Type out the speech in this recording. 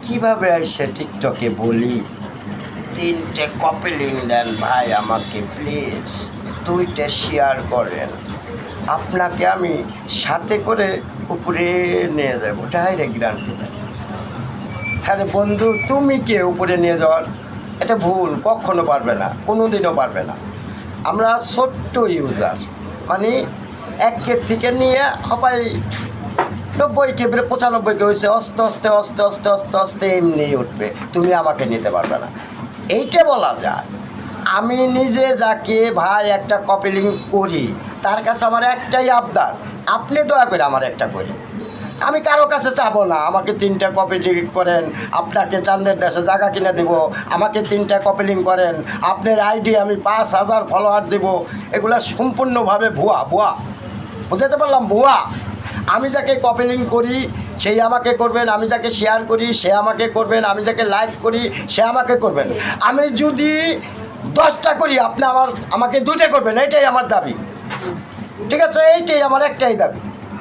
কিভাবে এসে টিকটকে বলি 3টে কপি লিঙ্ক দেন ভাই আমাকে প্লিজ, 2টে শেয়ার করেন, আপনাকে আমি সাথে করে উপরে নিয়ে যাবো, ডাইরেক্ট গ্যারান্টি দেন। হ্যাঁ রে বন্ধু, তুমি কে উপরে নিয়ে যাওয়ার? এটা ভুল, কখনো পারবে না, কোনো দিনও পারবে না। আমরা ছোট্ট ইউজার, মানে 1K থেকে নিয়ে সবাই 90K 95K হয়েছে, আস্তে আস্তে আস্তে আস্তে আস্তে আস্তে এমনি উঠবে, তুমি আমাকে নিতে পারবে না। এইটা বলা যায়। আমি নিজে যাকে ভাই একটা কপি লিঙ্ক করি, তার কাছে আমার একটাই আবদার, আপনি দয়া করে আমার একটা করি। আমি কারো কাছে চাবো না আমাকে 3টা কপি লিঙ্ক করেন, আপনাকে চাঁদের দেশে জায়গা কিনে দেব, আমাকে 3টা কপি লিঙ্ক করেন, আপনার আইডি আমি 5000 ফলোয়ার দেব। এগুলো সম্পূর্ণভাবে ভুয়া, ভুয়া, বুঝতে পারলাম, ভুয়া। আমি যাকে কপি লিঙ্ক করি সেই আমাকে করবেন, আমি যাকে শেয়ার করি সে আমাকে করবেন, আমি যাকে লাইক করি সে আমাকে করবেন। আমি যদি 10টা করি আপনি আমাকে 2টা করবেন, এইটাই আমার দাবি, ঠিক আছে? এইটাই আমার একটাই দাবি।